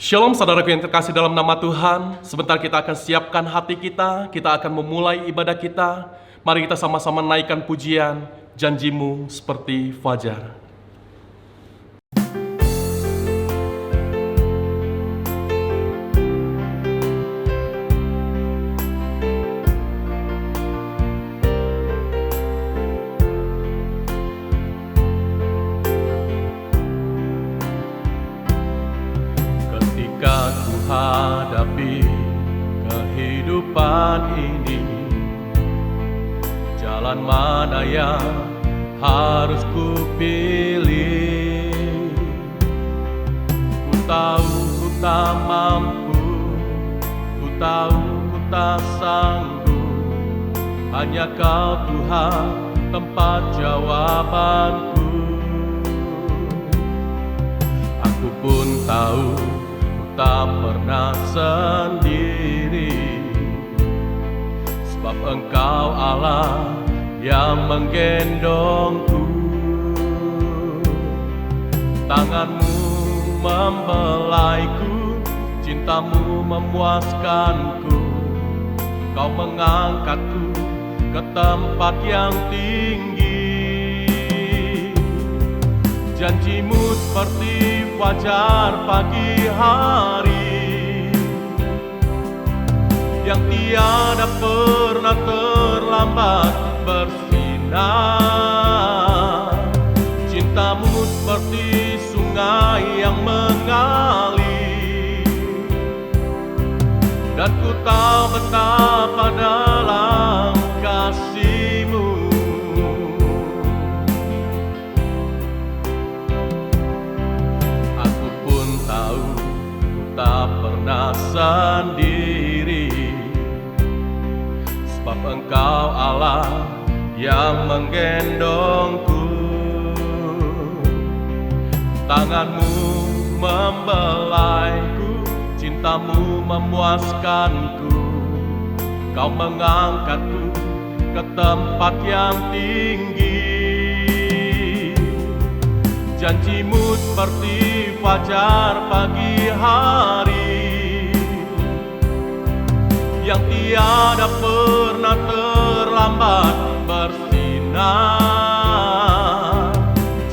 Shalom saudaraku yang terkasih dalam nama Tuhan. Sebentar kita akan siapkan hati kita akan memulai ibadah kita. Mari kita sama-sama naikkan pujian, janjimu seperti fajar. Hadapi kehidupan ini, jalan mana yang harus ku pilih? Ku tahu ku tak mampu, ku tahu ku tak sanggup. Hanya Kau Tuhan tempat jawabanku. Aku pun tahu tak pernah sendiri, sebab Engkau Allah yang menggendongku. Tanganmu membelaiku, cintamu memuaskanku. Kau mengangkatku ke tempat yang tinggi. Janjimu seperti fajar pagi hari, yang tiada pernah terlambat bersinar. Cintamu seperti sungai yang mengalir, dan ku tahu betapa dalam kasih-Mu. Tak pernah sendiri, sebab Engkau Allah yang menggendongku. Tanganmu membelaiku, cintamu memuaskanku. Kau mengangkatku ke tempat yang tinggi. Janjimu seperti fajar pagi hari, yang tiada pernah terlambat bersinar.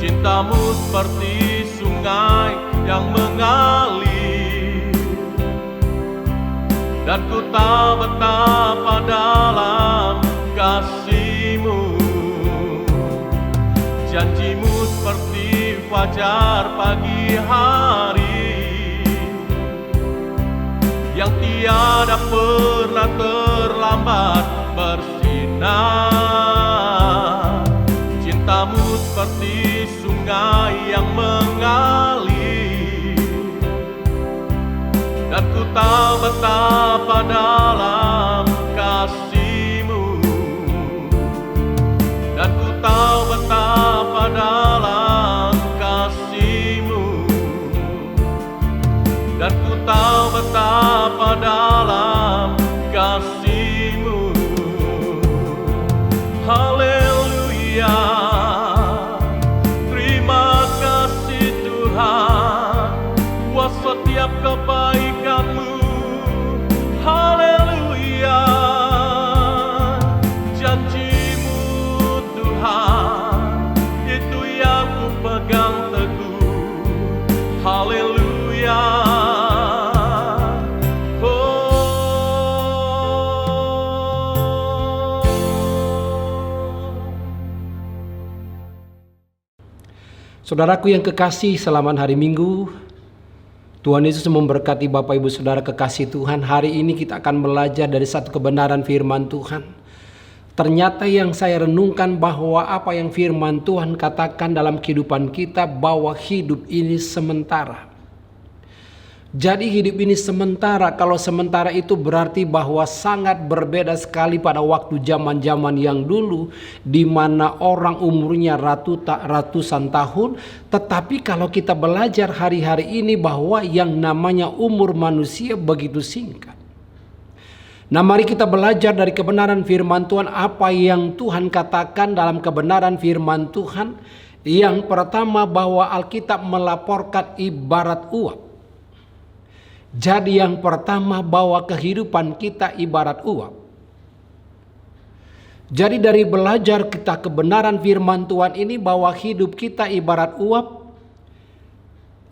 Cintamu seperti sungai yang mengalir, dan ku tahu betapa dalam kasih-Mu. Janjimu seperti fajar pagi hari, yang tiada pernah terlambat bersinar. Cintamu seperti sungai yang mengalir, dan ku tahu betapa dalam kasih-Mu. Dan ku tahu betapa dalam kasih-Mu, dan ku tahu betapa dalam kasih-Mu. Haleluya, terima kasih Tuhan buat setiap kebaikan-Mu. Haleluya, janji-Mu Tuhan, itu yang ku pegang teguh. Haleluya. Saudaraku yang kekasih, selamat hari Minggu. Tuhan Yesus memberkati Bapak Ibu Saudara kekasih Tuhan. Hari ini kita akan belajar dari satu kebenaran firman Tuhan. Ternyata yang saya renungkan bahwa apa yang firman Tuhan katakan dalam kehidupan kita, bahwa hidup ini sementara. Jadi hidup ini sementara. Kalau sementara itu berarti bahwa sangat berbeda sekali pada waktu zaman-zaman yang dulu, di mana orang umurnya ratusan tahun. Tetapi kalau kita belajar hari-hari ini bahwa yang namanya umur manusia begitu singkat. Nah, mari kita belajar dari kebenaran firman Tuhan, apa yang Tuhan katakan dalam kebenaran firman Tuhan. Yang pertama, bahwa Alkitab melaporkan ibarat uap. Jadi yang pertama, bahwa kehidupan kita ibarat uap. Jadi dari belajar kita kebenaran firman Tuhan ini bahwa hidup kita ibarat uap.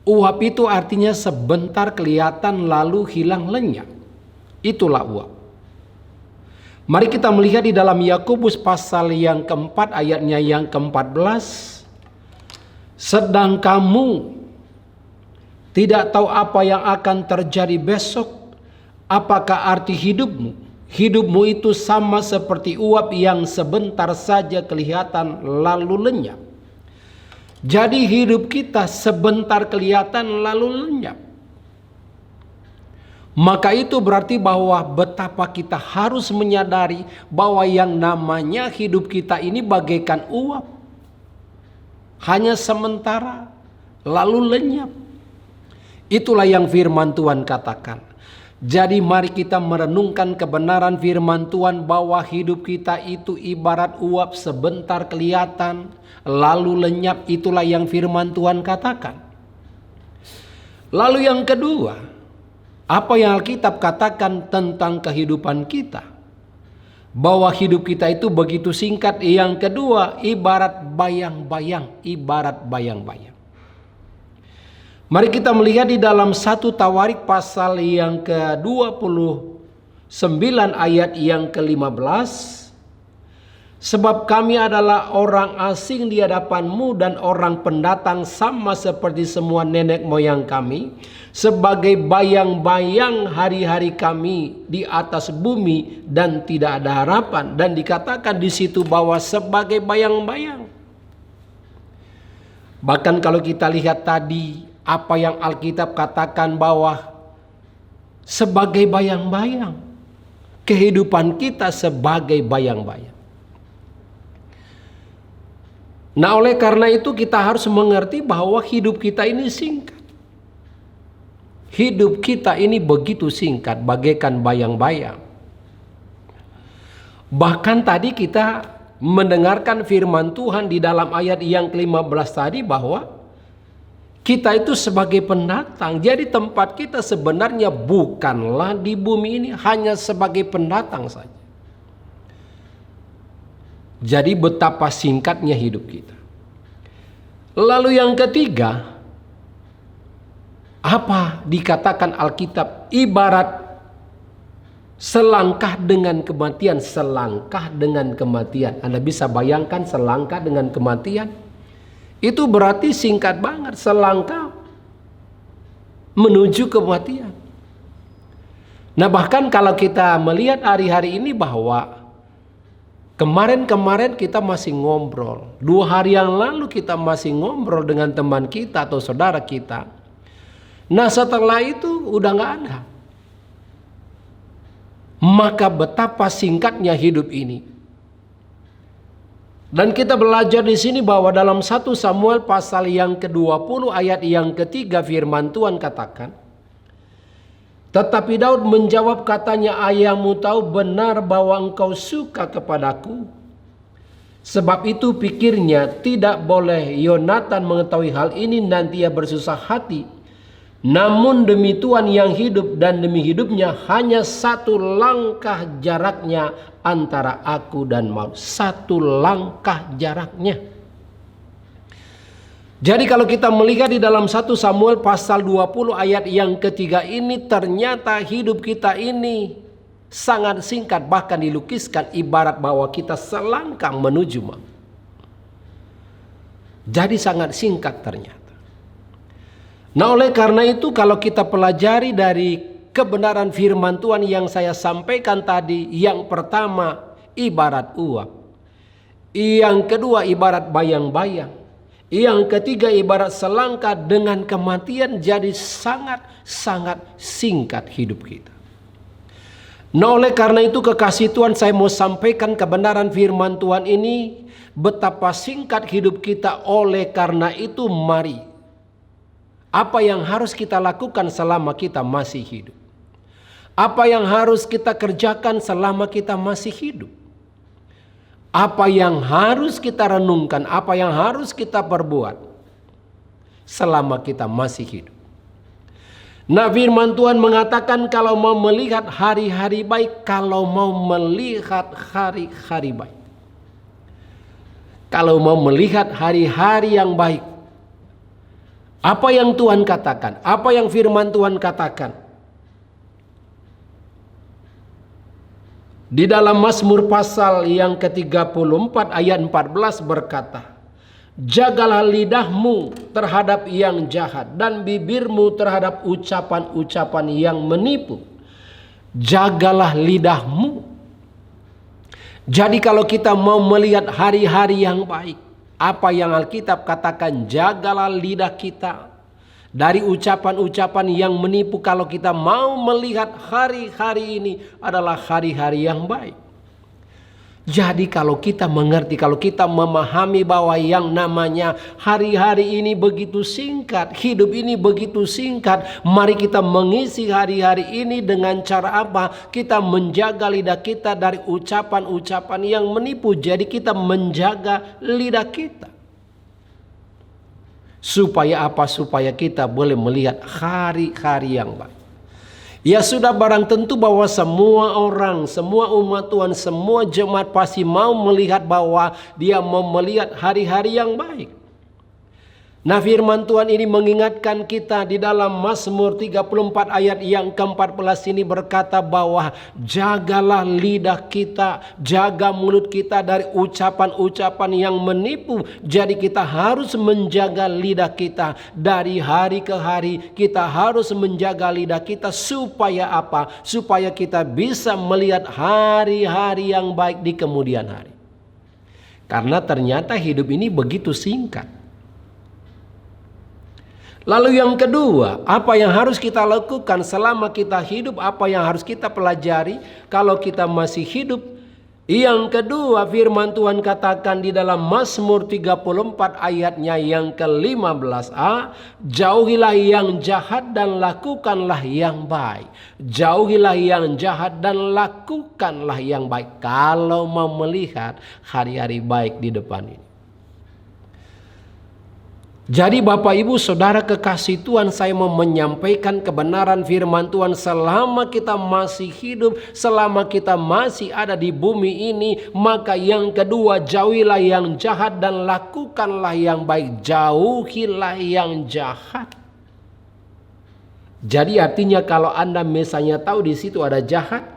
Uap itu artinya sebentar kelihatan lalu hilang lenyap. Itulah uap. Mari kita melihat di dalam Yakobus pasal yang keempat ayatnya yang ke-14. Sedang kamu tidak tahu apa yang akan terjadi besok. Apakah arti hidupmu? Hidupmu itu sama seperti uap yang sebentar saja kelihatan lalu lenyap. Jadi hidup kita sebentar kelihatan lalu lenyap. Maka itu berarti bahwa betapa kita harus menyadari bahwa yang namanya hidup kita ini bagaikan uap. Hanya sementara lalu lenyap. Itulah yang firman Tuhan katakan. Jadi mari kita merenungkan kebenaran firman Tuhan bahwa hidup kita itu ibarat uap sebentar kelihatan lalu lenyap. Itulah yang firman Tuhan katakan. Lalu yang kedua, apa yang Alkitab katakan tentang kehidupan kita? Bahwa hidup kita itu begitu singkat. Yang kedua, ibarat bayang-bayang. Ibarat bayang-bayang. Mari kita melihat di dalam 1 Tawarik pasal yang ke-29 ayat yang ke-15. Sebab kami adalah orang asing di hadapanmu dan orang pendatang sama seperti semua nenek moyang kami. Sebagai bayang-bayang hari-hari kami di atas bumi dan tidak ada harapan. Dan dikatakan di situ bahwa sebagai bayang-bayang. Bahkan kalau kita lihat tadi, apa yang Alkitab katakan bahwa sebagai bayang-bayang. Kehidupan kita sebagai bayang-bayang. Nah, oleh karena itu kita harus mengerti bahwa hidup kita ini singkat. Hidup kita ini begitu singkat, bagaikan bayang-bayang. Bahkan tadi kita mendengarkan firman Tuhan di dalam ayat yang ke-15 tadi bahwa kita itu sebagai pendatang. Jadi tempat kita sebenarnya bukanlah di bumi ini, hanya sebagai pendatang saja. Jadi betapa singkatnya hidup kita. Lalu yang ketiga, apa dikatakan Alkitab? Ibarat selangkah dengan kematian. Selangkah dengan kematian. Anda bisa bayangkan selangkah dengan kematian? Itu berarti singkat banget, selangkah menuju kematian. Nah, bahkan kalau kita melihat hari-hari ini bahwa kemarin kita masih ngobrol. 2 hari yang lalu kita masih ngobrol dengan teman kita atau saudara kita. Nah, setelah itu udah gak ada. Maka betapa singkatnya hidup ini. Dan kita belajar di sini bahwa dalam 1 Samuel pasal yang ke-20 ayat yang ke-3 firman Tuhan katakan. Tetapi Daud menjawab katanya, ayahmu tahu benar bahwa engkau suka kepadaku. Sebab itu pikirnya tidak boleh Yonatan mengetahui hal ini, nanti ia bersusah hati. Namun demi Tuhan yang hidup dan demi hidupnya hanya 1 langkah jaraknya antara aku dan maut. 1 langkah jaraknya. Jadi kalau kita melihat di dalam 1 Samuel pasal 20 ayat yang ketiga ini, ternyata hidup kita ini sangat singkat, bahkan dilukiskan ibarat bahwa kita selangkah menuju maut. Jadi sangat singkat ternyata. Nah, oleh karena itu kalau kita pelajari dari kebenaran firman Tuhan yang saya sampaikan tadi, yang pertama ibarat uap, yang kedua ibarat bayang-bayang, yang ketiga ibarat selangkah dengan kematian. Jadi sangat singkat hidup kita. Nah, oleh karena itu kekasih Tuhan, saya mau sampaikan kebenaran firman Tuhan ini, betapa singkat hidup kita. Oleh karena itu mari, apa yang harus kita lakukan selama kita masih hidup? Apa yang harus kita kerjakan selama kita masih hidup? Apa yang harus kita renungkan? Apa yang harus kita perbuat selama kita masih hidup? Nah, firman Tuhan mengatakan kalau mau melihat hari-hari baik, kalau mau melihat hari-hari baik. Kalau mau melihat hari-hari yang baik. Apa yang Tuhan katakan? Apa yang firman Tuhan katakan? Di dalam Mazmur pasal yang ke-34 ayat 14 berkata, jagalah lidahmu terhadap yang jahat dan bibirmu terhadap ucapan-ucapan yang menipu. Jagalah lidahmu. Jadi kalau kita mau melihat hari-hari yang baik, apa yang Alkitab katakan, jagalah lidah kita dari ucapan-ucapan yang menipu. Kalau kita mau melihat hari-hari ini adalah hari-hari yang baik. Jadi kalau kita mengerti, kalau kita memahami bahwa yang namanya hari-hari ini begitu singkat, hidup ini begitu singkat, mari kita mengisi hari-hari ini dengan cara apa? Kita menjaga lidah kita dari ucapan-ucapan yang menipu. Jadi kita menjaga lidah kita. Supaya apa? Supaya kita boleh melihat hari-hari yang baik. Ya sudah, barang tentu bahwa semua orang, semua umat Tuhan, semua jemaat pasti mau melihat bahwa dia mau melihat hari-hari yang baik. Nah, firman Tuhan ini mengingatkan kita di dalam Mazmur 34 ayat yang ke-14 ini berkata bahwa jagalah lidah kita, jaga mulut kita dari ucapan-ucapan yang menipu. Jadi kita harus menjaga lidah kita dari hari ke hari. Kita harus menjaga lidah kita supaya apa? Supaya kita bisa melihat hari-hari yang baik di kemudian hari. Karena ternyata hidup ini begitu singkat. Lalu yang kedua, apa yang harus kita lakukan selama kita hidup? Apa yang harus kita pelajari kalau kita masih hidup? Yang kedua, firman Tuhan katakan di dalam Mazmur 34 ayatnya yang ke-15a, jauhilah yang jahat dan lakukanlah yang baik. Jauhilah yang jahat dan lakukanlah yang baik kalau mau melihat hari-hari baik di depan ini. Jadi Bapak Ibu Saudara kekasih Tuhan, saya mau menyampaikan kebenaran firman Tuhan selama kita masih hidup, selama kita masih ada di bumi ini. Maka yang kedua, jauhilah yang jahat dan lakukanlah yang baik. Jauhilah yang jahat. Jadi artinya kalau Anda misalnya tahu di situ ada jahat,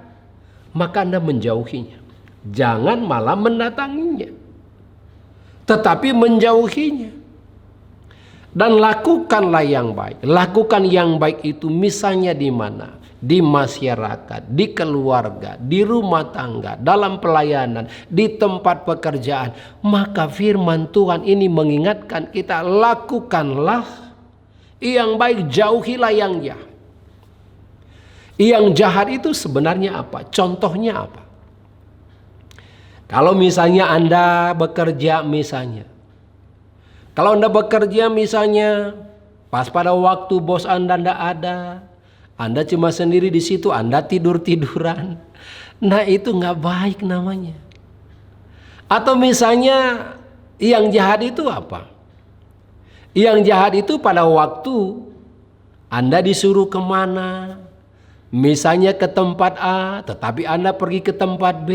maka Anda menjauhinya. Jangan malah mendatanginya, tetapi menjauhinya. Dan lakukanlah yang baik. Lakukan yang baik itu misalnya di mana? Di masyarakat, di keluarga, di rumah tangga, dalam pelayanan, di tempat pekerjaan. Maka firman Tuhan ini mengingatkan kita, lakukanlah yang baik, jauhilah yang jahat. Yang jahat itu sebenarnya apa? Contohnya apa? Kalau misalnya Anda bekerja misalnya. Kalau Anda bekerja misalnya pas pada waktu bos Anda tidak ada, Anda cuma sendiri di situ, Anda tidur-tiduran. Nah, itu nggak baik namanya. Atau misalnya yang jahat itu apa? Yang jahat itu pada waktu Anda disuruh kemana, misalnya ke tempat A, tetapi Anda pergi ke tempat B.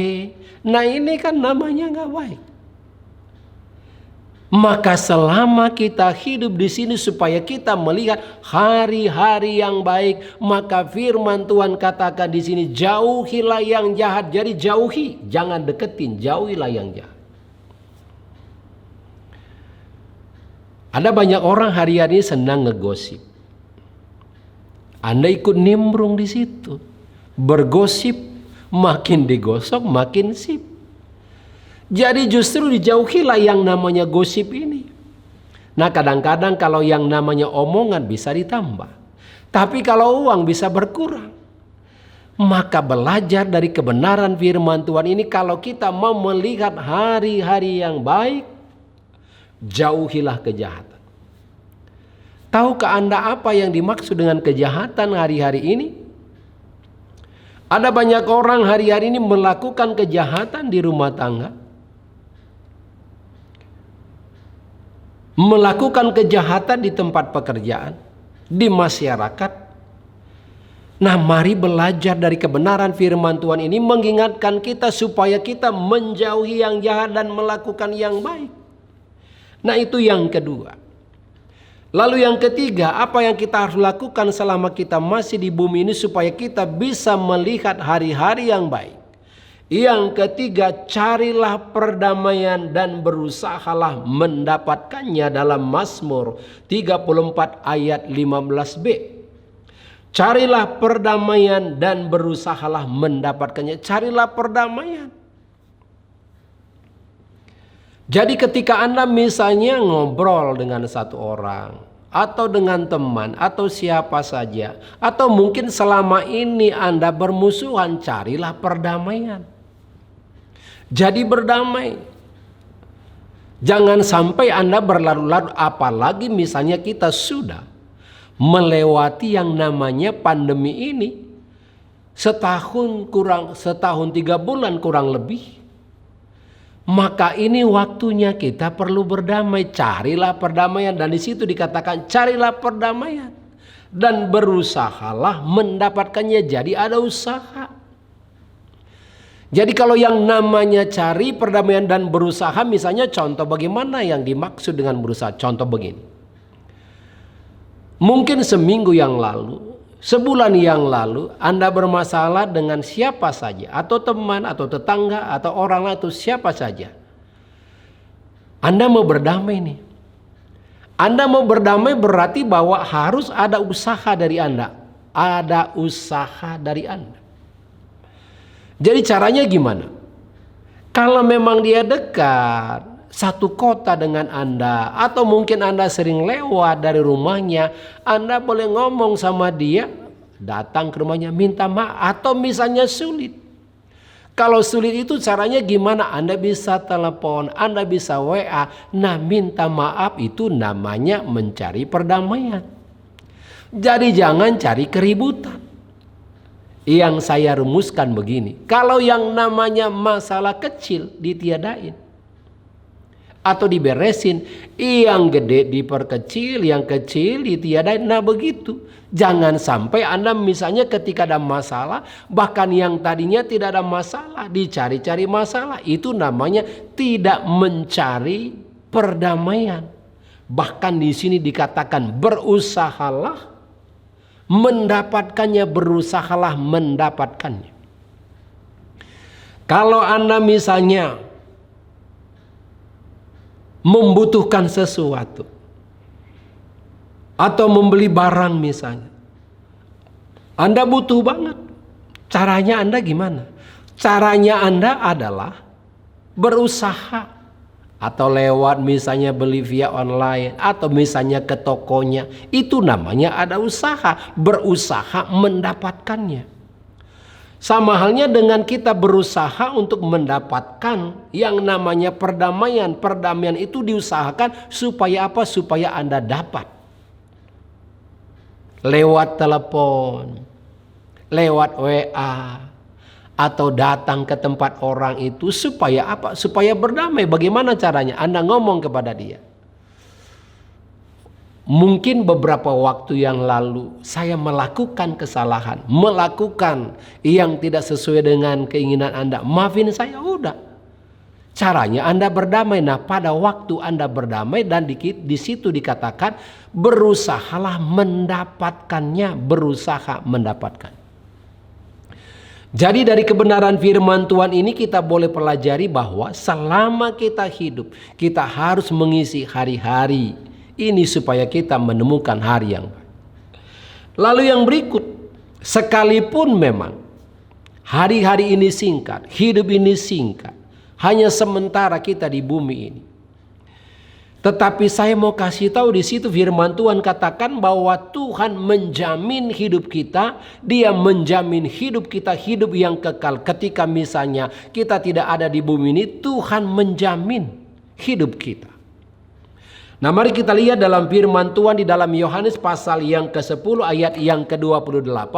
Nah, ini kan namanya nggak baik. Maka selama kita hidup di sini supaya kita melihat hari-hari yang baik, maka firman Tuhan katakan di sini, jauhilah yang jahat. Jadi jauhi, jangan deketin, jauhilah yang jahat. Ada banyak orang hari-hari ini senang ngegosip. Anda ikut nimbrung di situ, bergosip, makin digosok makin sip. Jadi justru dijauhilah yang namanya gosip ini. Nah, kadang-kadang kalau yang namanya omongan bisa ditambah, tapi kalau uang bisa berkurang. Maka belajar dari kebenaran firman Tuhan ini, kalau kita mau melihat hari-hari yang baik, jauhilah kejahatan. Tahukah Anda apa yang dimaksud dengan kejahatan hari-hari ini? Ada banyak orang hari-hari ini melakukan kejahatan di rumah tangga, melakukan kejahatan di tempat pekerjaan, di masyarakat, Nah, mari belajar dari kebenaran firman Tuhan ini mengingatkan kita supaya kita menjauhi yang jahat dan melakukan yang baik. Nah, itu yang kedua. Lalu yang ketiga, apa yang kita harus lakukan selama kita masih di bumi ini supaya kita bisa melihat hari-hari yang baik. Yang ketiga, carilah perdamaian dan berusahalah mendapatkannya dalam Mazmur 34 ayat 15b. Carilah perdamaian dan berusahalah mendapatkannya. Carilah perdamaian. Jadi ketika Anda misalnya ngobrol dengan satu orang, atau dengan teman, atau siapa saja, atau mungkin selama ini Anda bermusuhan, carilah perdamaian. Jadi berdamai. Jangan sampai Anda berlarut-larut, apalagi misalnya kita sudah melewati yang namanya pandemi ini. Setahun 3 bulan kurang lebih. Maka ini waktunya kita perlu berdamai. Carilah perdamaian. Dan di situ dikatakan carilah perdamaian. Dan berusahalah mendapatkannya. Jadi ada usaha. Jadi kalau yang namanya cari perdamaian dan berusaha. Misalnya contoh bagaimana yang dimaksud dengan berusaha. Contoh begini. Mungkin seminggu yang lalu. Sebulan yang lalu Anda bermasalah dengan siapa saja, atau teman, atau tetangga, atau orang lain, atau siapa saja. Anda mau berdamai nih. Anda mau berdamai berarti bahwa harus ada usaha dari Anda. Ada usaha dari Anda. Jadi caranya gimana? Kalau memang dia dekat, satu kota dengan Anda, atau mungkin Anda sering lewat dari rumahnya, Anda boleh ngomong sama dia, datang ke rumahnya minta maaf. Atau misalnya sulit, kalau sulit itu caranya gimana? Anda bisa telepon, Anda bisa WA. Nah, minta maaf itu namanya mencari perdamaian. Jadi jangan cari keributan. Yang saya rumuskan begini, kalau yang namanya masalah kecil ditiadain atau diberesin, yang gede diperkecil, yang kecil ditiadain. Nah begitu. Jangan sampai Anda misalnya ketika ada masalah, bahkan yang tadinya tidak ada masalah, dicari-cari masalah. Itu namanya tidak mencari perdamaian. Bahkan di sini dikatakan berusahalah mendapatkannya, berusahalah mendapatkannya. Kalau Anda misalnya membutuhkan sesuatu atau membeli barang misalnya, Anda butuh banget. Caranya Anda gimana? Caranya Anda adalah berusaha, atau lewat misalnya beli via online, atau misalnya ke tokonya. Itu namanya ada usaha, berusaha mendapatkannya. Sama halnya dengan kita berusaha untuk mendapatkan yang namanya perdamaian. Perdamaian itu diusahakan supaya apa? Supaya Anda dapat. Lewat telepon, lewat WA, atau datang ke tempat orang itu supaya apa? Supaya berdamai. Bagaimana caranya? Anda ngomong kepada dia. Mungkin beberapa waktu yang lalu saya melakukan kesalahan, melakukan yang tidak sesuai dengan keinginan Anda. Maafin saya, udah. Caranya Anda berdamai. Nah, pada waktu Anda berdamai dan di situ dikatakan berusahalah mendapatkannya, berusaha mendapatkan. Jadi dari kebenaran firman Tuhan ini kita boleh pelajari bahwa selama kita hidup, kita harus mengisi hari-hari ini supaya kita menemukan hari yang baik. Lalu yang berikut, sekalipun memang hari-hari ini singkat, hidup ini singkat, hanya sementara kita di bumi ini. Tetapi saya mau kasih tahu di situ firman Tuhan katakan bahwa Tuhan menjamin hidup kita. Dia menjamin hidup kita, hidup yang kekal. Ketika misalnya kita tidak ada di bumi ini, Tuhan menjamin hidup kita. Nah, mari kita lihat dalam firman Tuhan di dalam Yohanes pasal yang ke-10 ayat yang ke-28.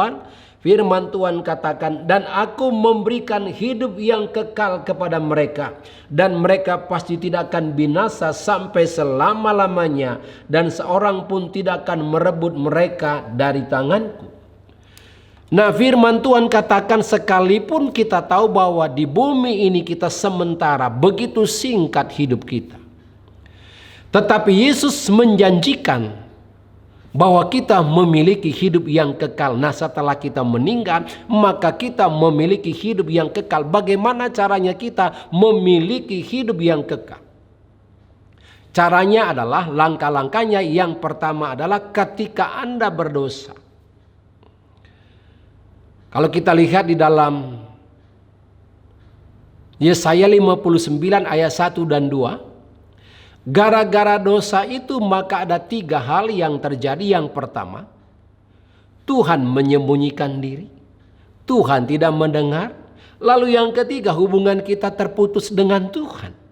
Firman Tuhan katakan, dan aku memberikan hidup yang kekal kepada mereka, dan mereka pasti tidak akan binasa sampai selama-lamanya, dan seorang pun tidak akan merebut mereka dari tanganku. Nah, firman Tuhan katakan sekalipun kita tahu bahwa di bumi ini kita sementara, begitu singkat hidup kita. Tetapi Yesus menjanjikan bahwa kita memiliki hidup yang kekal. Nah, setelah kita meninggal, maka kita memiliki hidup yang kekal. Bagaimana caranya kita memiliki hidup yang kekal? Caranya adalah, langkah-langkahnya yang pertama adalah ketika Anda berdosa. Kalau kita lihat di dalam Yesaya 59 ayat 1 dan 2. Gara-gara dosa itu maka ada 3 hal yang terjadi. Yang pertama, Tuhan menyembunyikan diri. Tuhan tidak mendengar. Lalu yang ketiga, hubungan kita terputus dengan Tuhan.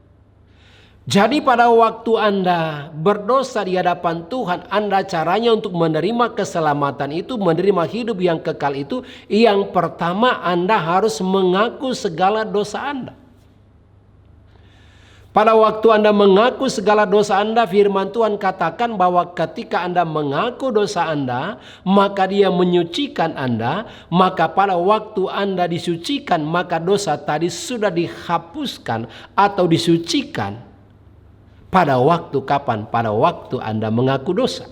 Jadi pada waktu Anda berdosa di hadapan Tuhan, Anda caranya untuk menerima keselamatan itu, menerima hidup yang kekal itu, yang pertama Anda harus mengaku segala dosa Anda. Pada waktu Anda mengaku segala dosa Anda, firman Tuhan katakan bahwa ketika Anda mengaku dosa Anda, maka Dia menyucikan Anda. Maka pada waktu Anda disucikan, maka dosa tadi sudah dihapuskan atau disucikan. Pada waktu kapan? Pada waktu Anda mengaku dosa.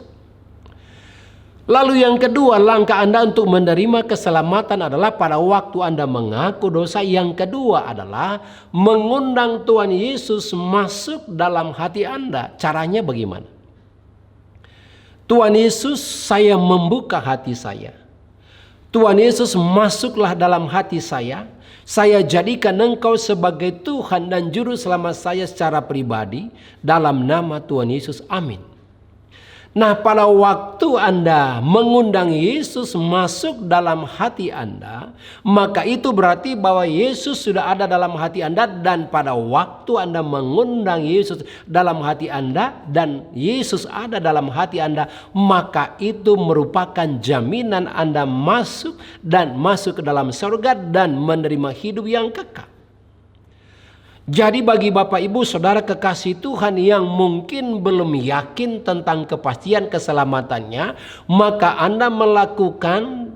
Lalu yang kedua, langkah Anda untuk menerima keselamatan adalah pada waktu Anda mengaku dosa. Yang kedua adalah mengundang Tuhan Yesus masuk dalam hati Anda. Caranya bagaimana? Tuhan Yesus, saya membuka hati saya. Tuhan Yesus, masuklah dalam hati saya. Saya jadikan Engkau sebagai Tuhan dan Juru Selamat saya secara pribadi. Dalam nama Tuhan Yesus, amin. Nah, pada waktu Anda mengundang Yesus masuk dalam hati Anda, maka itu berarti bahwa Yesus sudah ada dalam hati Anda. Dan pada waktu Anda mengundang Yesus dalam hati Anda dan Yesus ada dalam hati Anda, maka itu merupakan jaminan Anda masuk ke dalam surga dan menerima hidup yang kekal. Jadi bagi Bapak Ibu Saudara kekasih Tuhan yang mungkin belum yakin tentang kepastian keselamatannya, maka Anda melakukan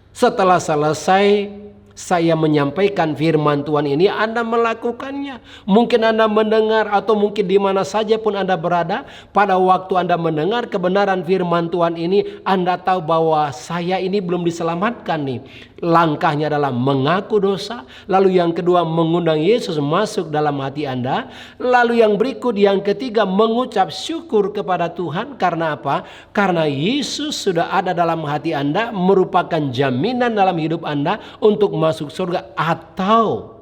setelah selesai saya menyampaikan firman Tuhan ini, Anda melakukannya. Mungkin Anda mendengar atau mungkin di mana saja pun Anda berada, pada waktu Anda mendengar kebenaran firman Tuhan ini, Anda tahu bahwa saya ini belum diselamatkan nih. Langkahnya adalah mengaku dosa. Lalu yang kedua, mengundang Yesus masuk dalam hati Anda. Lalu yang berikut, yang ketiga, mengucap syukur kepada Tuhan. Karena apa? Karena Yesus sudah ada dalam hati Anda, merupakan jaminan dalam hidup Anda untuk masuk surga atau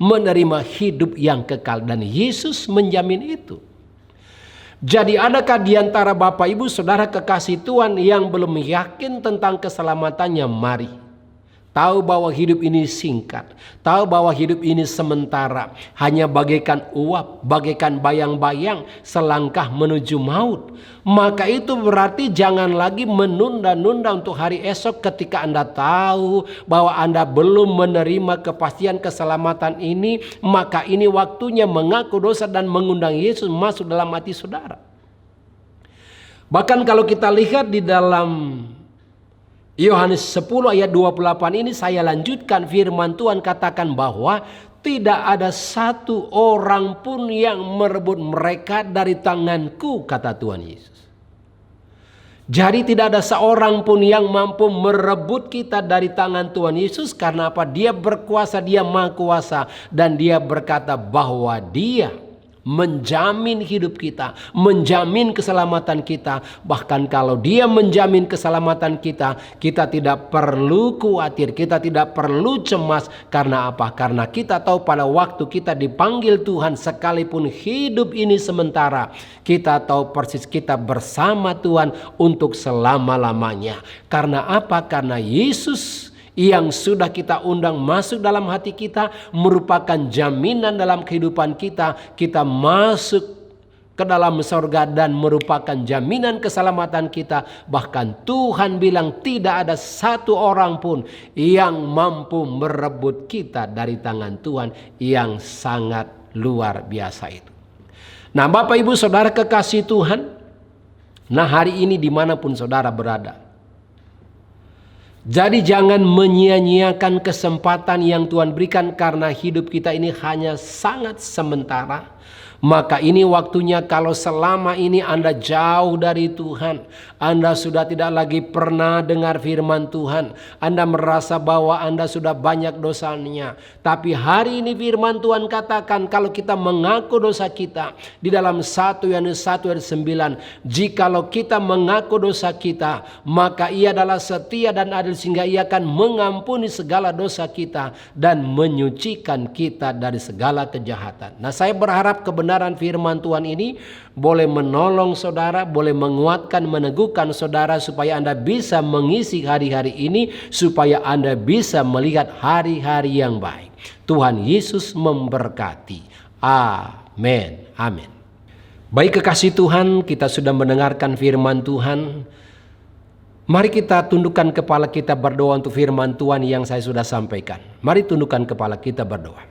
menerima hidup yang kekal. Dan Yesus menjamin itu. Jadi adakah di antara Bapak Ibu Saudara kekasih Tuhan yang belum yakin tentang keselamatannya? Mari. Tahu bahwa hidup ini singkat. Tahu bahwa hidup ini sementara. Hanya bagaikan uap, bagaikan bayang-bayang selangkah menuju maut. Maka itu berarti jangan lagi menunda-nunda untuk hari esok ketika Anda tahu bahwa Anda belum menerima kepastian keselamatan ini. Maka ini waktunya mengaku dosa dan mengundang Yesus masuk dalam hati saudara. Bahkan kalau kita lihat di dalam Yohanes 10 ayat 28 ini, saya lanjutkan firman Tuhan katakan bahwa tidak ada satu orang pun yang merebut mereka dari tanganku, kata Tuhan Yesus. Jadi tidak ada seorang pun yang mampu merebut kita dari tangan Tuhan Yesus. Karena apa? Dia berkuasa, Dia maha kuasa. Dan Dia berkata bahwa Dia menjamin hidup kita, menjamin keselamatan kita. Bahkan kalau Dia menjamin keselamatan kita, kita tidak perlu khawatir, kita tidak perlu cemas. Karena apa? Karena kita tahu pada waktu kita dipanggil Tuhan, sekalipun hidup ini sementara, kita tahu persis kita bersama Tuhan untuk selama-lamanya. Karena apa? Karena Yesus yang sudah kita undang masuk dalam hati kita merupakan jaminan dalam kehidupan kita. Kita masuk ke dalam surga dan merupakan jaminan keselamatan kita. Bahkan Tuhan bilang tidak ada satu orang pun yang mampu merebut kita dari tangan Tuhan yang sangat luar biasa itu. Nah, Bapak Ibu Saudara kekasih Tuhan, nah hari ini dimanapun saudara berada, Jadi jangan menyia-nyiakan kesempatan yang Tuhan berikan, karena hidup kita ini hanya sangat sementara. Maka ini waktunya, kalau selama ini Anda jauh dari Tuhan, Anda sudah tidak lagi pernah dengar firman Tuhan, Anda merasa bahwa Anda sudah banyak dosanya. Tapi hari ini firman Tuhan katakan, kalau kita mengaku dosa kita, di dalam 1 Yohanes 1 ayat 9, jikalau kita mengaku dosa kita, maka Ia adalah setia dan adil sehingga Ia akan mengampuni segala dosa kita dan menyucikan kita dari segala kejahatan. Nah, saya berharap kebenaran firman Tuhan ini boleh menolong saudara, boleh menguatkan, meneguhkan saudara, supaya Anda bisa mengisi hari-hari ini, supaya Anda bisa melihat hari-hari yang baik. Tuhan Yesus memberkati. Amin. Amin. Baik kekasih Tuhan, kita sudah mendengarkan firman Tuhan. Mari kita tundukkan kepala kita berdoa untuk firman Tuhan yang saya sudah sampaikan. Mari tundukkan kepala kita berdoa.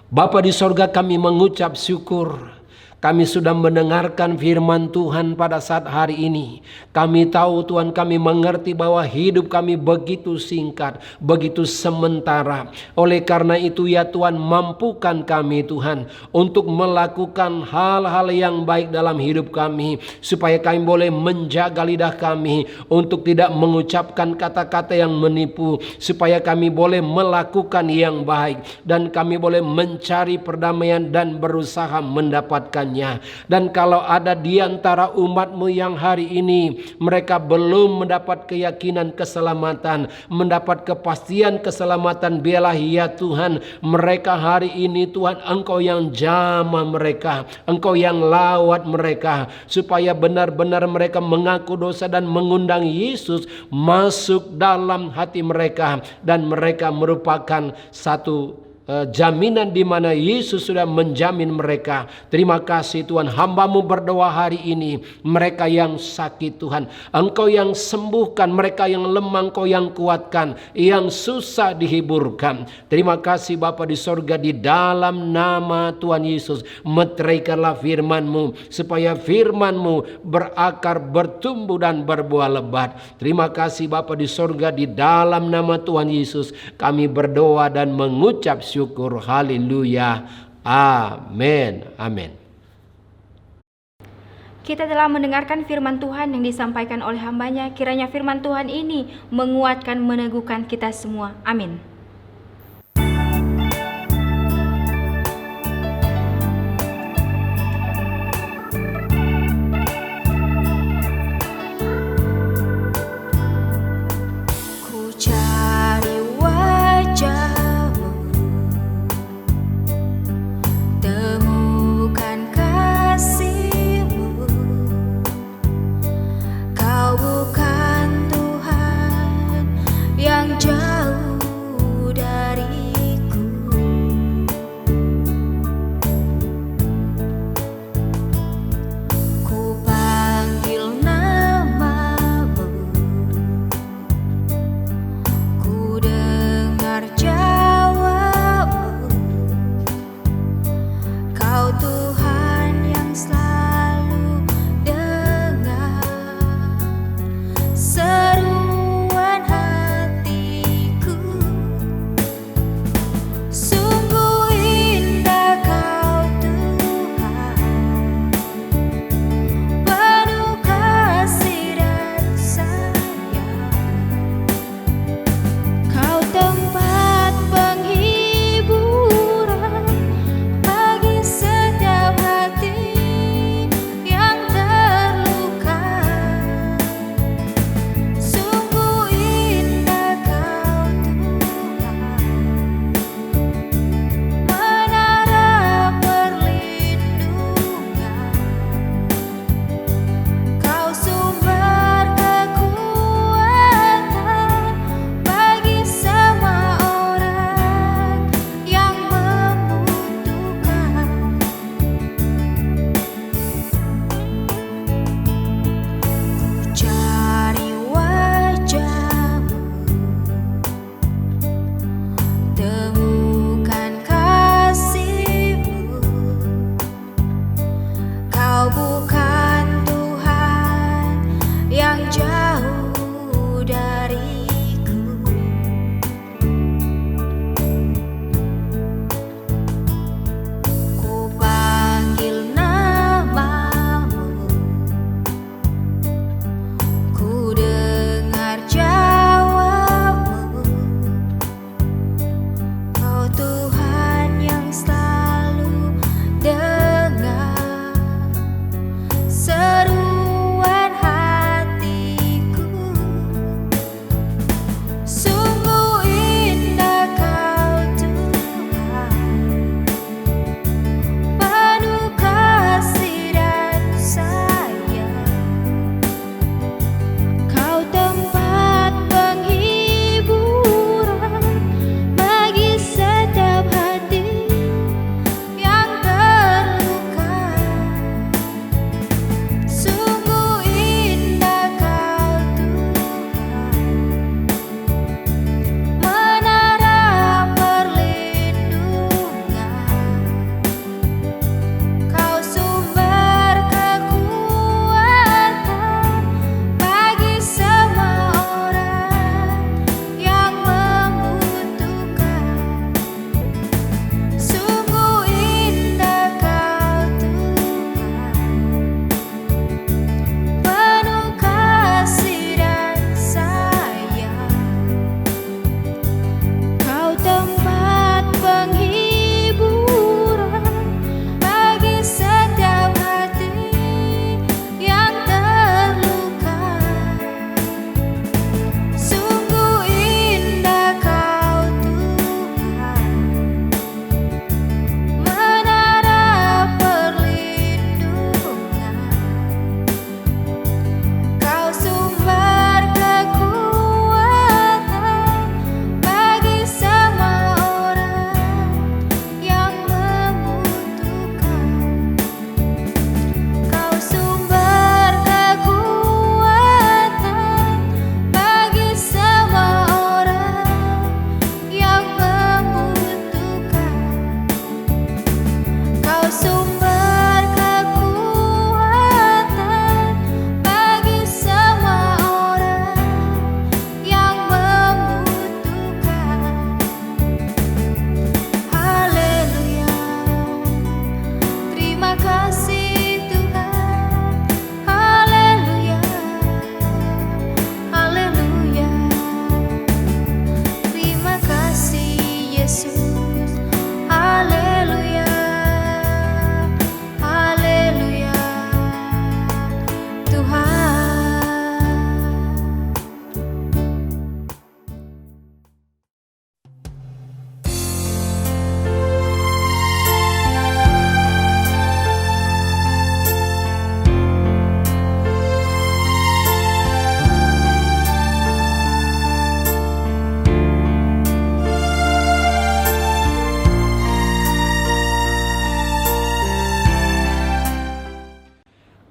Bapa di sorga, kami mengucap syukur. Kami sudah mendengarkan firman Tuhan pada saat hari ini. Kami tahu Tuhan, kami mengerti bahwa hidup kami begitu singkat, begitu sementara. Oleh karena itu ya Tuhan, mampukan kami Tuhan untuk melakukan hal-hal yang baik dalam hidup kami. Supaya kami boleh menjaga lidah kami untuk tidak mengucapkan kata-kata yang menipu. Supaya kami boleh melakukan yang baik. Dan kami boleh mencari perdamaian dan berusaha mendapatkannya. Dan kalau ada di antara umat-Mu yang hari ini mereka belum mendapat keyakinan keselamatan, mendapat kepastian keselamatan, biarlah ya Tuhan, mereka hari ini Tuhan, Engkau yang jamah mereka, Engkau yang lawat mereka, supaya benar-benar mereka mengaku dosa dan mengundang Yesus masuk dalam hati mereka, dan mereka merupakan satu jaminan di mana Yesus sudah menjamin mereka. Terima kasih Tuhan, hamba-Mu berdoa hari ini, mereka yang sakit Tuhan, Engkau yang sembuhkan, mereka yang lemah Engkau yang kuatkan, yang susah dihiburkan. Terima kasih Bapa di sorga, di dalam nama Tuhan Yesus, meteraikanlah firman-Mu, supaya firman-Mu berakar, bertumbuh dan berbuah lebat. Terima kasih Bapa di sorga, di dalam nama Tuhan Yesus kami berdoa dan mengucap syukur. Haleluya. Amin. Amin. Kita telah mendengarkan firman Tuhan yang disampaikan oleh hambanya. Kiranya firman Tuhan ini menguatkan, meneguhkan kita semua. Amin. Bukan Tuhan yang jauh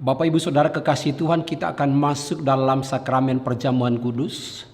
Bapak Ibu Saudara kekasih Tuhan, kita akan masuk dalam sakramen perjamuan kudus.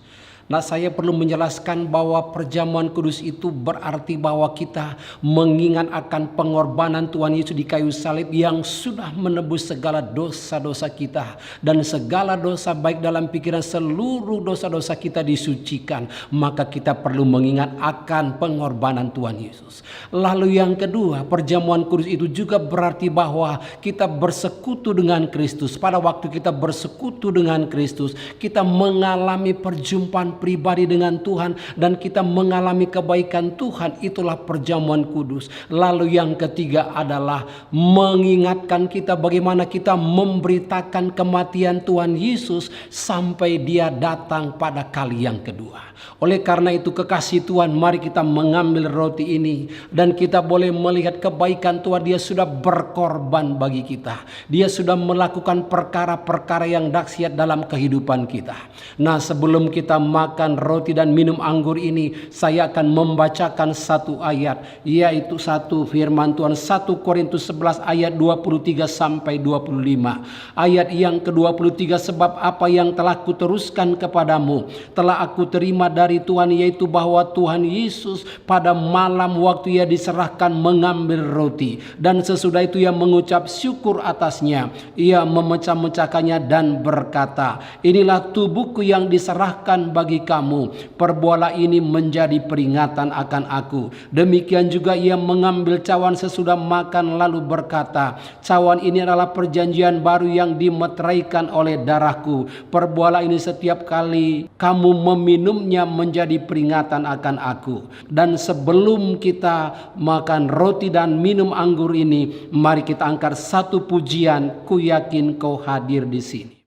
Nah, saya perlu menjelaskan bahwa perjamuan kudus itu berarti bahwa kita mengingat akan pengorbanan Tuhan Yesus di kayu salib yang sudah menebus segala dosa-dosa kita. Dan segala dosa baik dalam pikiran, seluruh dosa-dosa kita disucikan. Maka kita perlu mengingat akan pengorbanan Tuhan Yesus. Lalu yang kedua, perjamuan kudus itu juga berarti bahwa kita bersekutu dengan Kristus. Pada waktu kita bersekutu dengan Kristus, kita mengalami perjumpaan pribadi dengan Tuhan dan kita mengalami kebaikan Tuhan. Itulah perjamuan kudus. Lalu yang ketiga adalah mengingatkan kita bagaimana kita memberitakan kematian Tuhan Yesus sampai Dia datang pada kali yang kedua. Oleh karena itu kekasih Tuhan, mari kita mengambil roti ini dan kita boleh melihat kebaikan Tuhan. Dia sudah berkorban bagi kita. Dia sudah melakukan perkara-perkara yang dahsyat dalam kehidupan kita. Nah, sebelum kita makan roti dan minum anggur ini, saya akan membacakan satu ayat, yaitu satu firman Tuhan, 1 Korintus 11 ayat 23 sampai 25. Ayat yang ke-23, sebab apa yang telah kuteruskan kepadamu telah aku terima dari Tuhan, yaitu bahwa Tuhan Yesus pada malam waktu Ia diserahkan mengambil roti, dan sesudah itu Ia mengucap syukur atasnya. Ia memecah-mecahkannya dan berkata, inilah tubuhku yang diserahkan bagi kamu, perbuatlah ini menjadi peringatan akan aku. Demikian juga Ia mengambil cawan sesudah makan lalu berkata, cawan ini adalah perjanjian baru yang dimeteraikan oleh darahku. Perbuatlah ini setiap kali kamu meminumnya menjadi peringatan akan aku. Dan sebelum kita makan roti dan minum anggur ini, mari kita angkat satu pujian, ku yakin kau hadir di sini.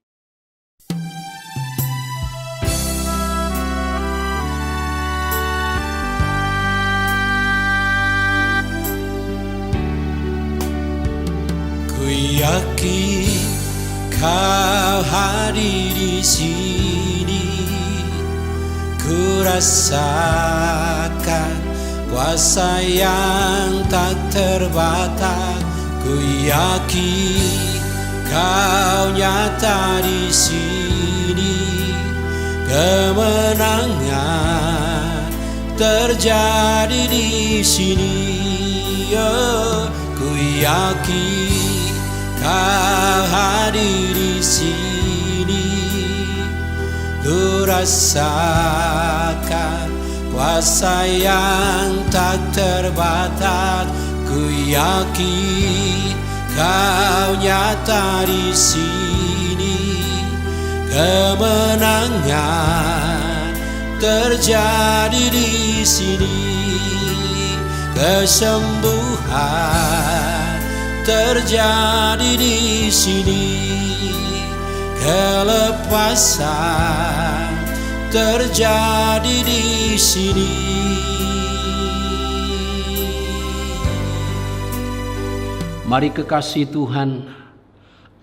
Ku yakin kau hadir di sini, ku rasakan kuasa yang tak terbatas. Ku yakin kau nyata di sini, kemenangan terjadi di sini. Oh, ku yakin kau hadir di sini, ku rasakan kuasa yang tak terbatas. Ku yakin kau nyata di sini, kemenangan terjadi di sini, kesembuhan terjadi di sini, kelepasan terjadi di sini. Mari kekasih Tuhan,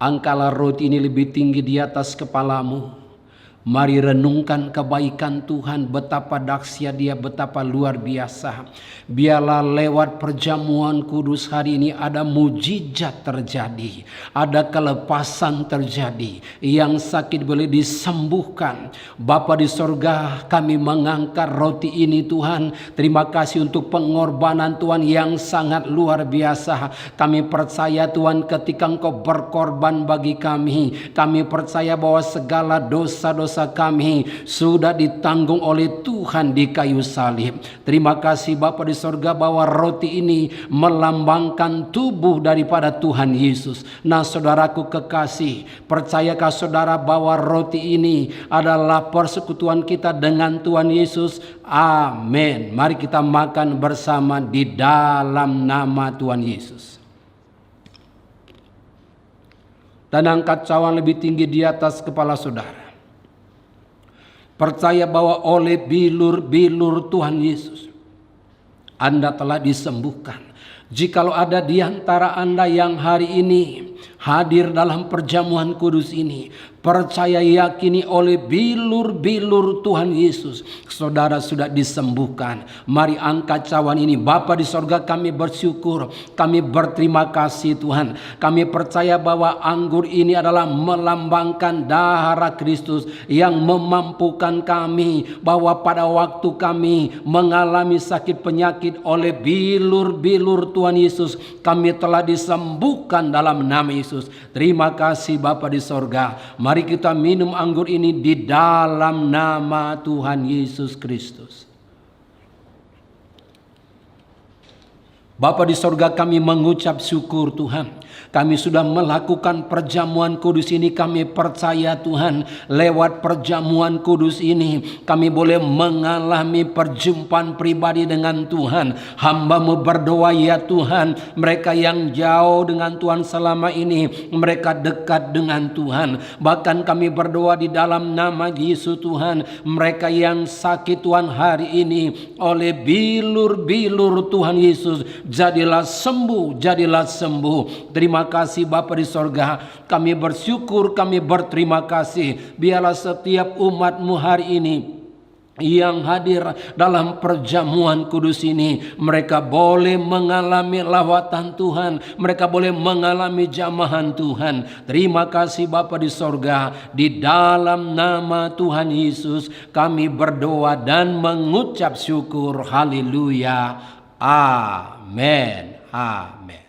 angkatlah roti ini lebih tinggi di atas kepalamu. Mari renungkan kebaikan Tuhan, betapa dahsyat Dia, betapa luar biasa. Biarlah lewat perjamuan kudus hari ini ada mujizat terjadi, ada kelepasan terjadi, yang sakit boleh disembuhkan. Bapa di sorga, kami mengangkat roti ini Tuhan. Terima kasih untuk pengorbanan Tuhan yang sangat luar biasa. Kami percaya Tuhan ketika Engkau berkorban bagi kami, kami percaya bahwa segala dosa-dosa kami sudah ditanggung oleh Tuhan di kayu salib. Terima kasih Bapa di sorga bahwa roti ini melambangkan tubuh daripada Tuhan Yesus. Nah saudaraku kekasih, percayakah saudara bahwa roti ini adalah persekutuan kita dengan Tuhan Yesus? Amin. Mari kita makan bersama di dalam nama Tuhan Yesus. Dan angkat cawan lebih tinggi di atas kepala saudara. Percaya bahwa oleh bilur-bilur Tuhan Yesus Anda telah disembuhkan. Jikalau ada di antara Anda yang hari ini hadir dalam perjamuan kudus ini, percaya yakini oleh bilur-bilur Tuhan Yesus, saudara sudah disembuhkan. Mari angkat cawan ini. Bapa di sorga, kami bersyukur, kami berterima kasih Tuhan. Kami percaya bahwa anggur ini adalah melambangkan darah Kristus yang memampukan kami, bahwa pada waktu kami mengalami sakit penyakit oleh bilur-bilur Tuhan Yesus, kami telah disembuhkan dalam nama Yesus. Terima kasih Bapa di sorga. Mari kita minum anggur ini di dalam nama Tuhan Yesus Kristus. Bapa di sorga, kami mengucap syukur Tuhan. Kami sudah melakukan perjamuan kudus ini. Kami percaya Tuhan, lewat perjamuan kudus ini kami boleh mengalami perjumpaan pribadi dengan Tuhan. Hamba-Mu berdoa ya Tuhan, mereka yang jauh dengan Tuhan selama ini, mereka dekat dengan Tuhan. Bahkan kami berdoa di dalam nama Yesus Tuhan, mereka yang sakit Tuhan hari ini oleh bilur-bilur Tuhan Yesus, jadilah sembuh, jadilah sembuh. Terima kasih Bapa di sorga. Kami bersyukur, kami berterima kasih. Biarlah setiap umat-Mu hari ini yang hadir dalam perjamuan kudus ini, mereka boleh mengalami lawatan Tuhan, mereka boleh mengalami jamahan Tuhan. Terima kasih Bapa di sorga. Di dalam nama Tuhan Yesus kami berdoa dan mengucap syukur. Haleluya. Amin. Amin.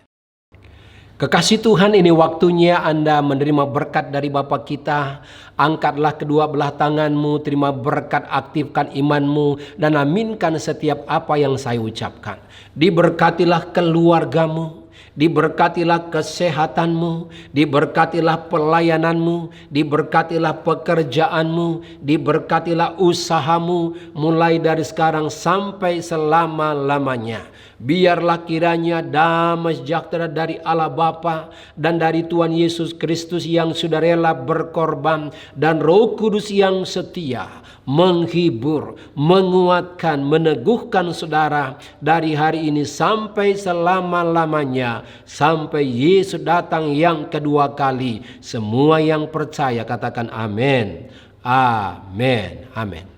Kekasih Tuhan, ini waktunya Anda menerima berkat dari Bapa kita. Angkatlah kedua belah tanganmu, terima berkat, aktifkan imanmu, dan aminkan setiap apa yang saya ucapkan. Diberkatilah keluargamu, diberkatilah kesehatanmu, diberkatilah pelayananmu, diberkatilah pekerjaanmu, diberkatilah usahamu, mulai dari sekarang sampai selama-lamanya. Biarlah kiranya damai sejahtera dari Allah Bapa dan dari Tuhan Yesus Kristus yang sudah rela berkorban, dan Roh Kudus yang setia menghibur, menguatkan, meneguhkan saudara dari hari ini sampai selama-lamanya, sampai Yesus datang yang kedua kali. Semua yang percaya katakan amin. Amin. Amin.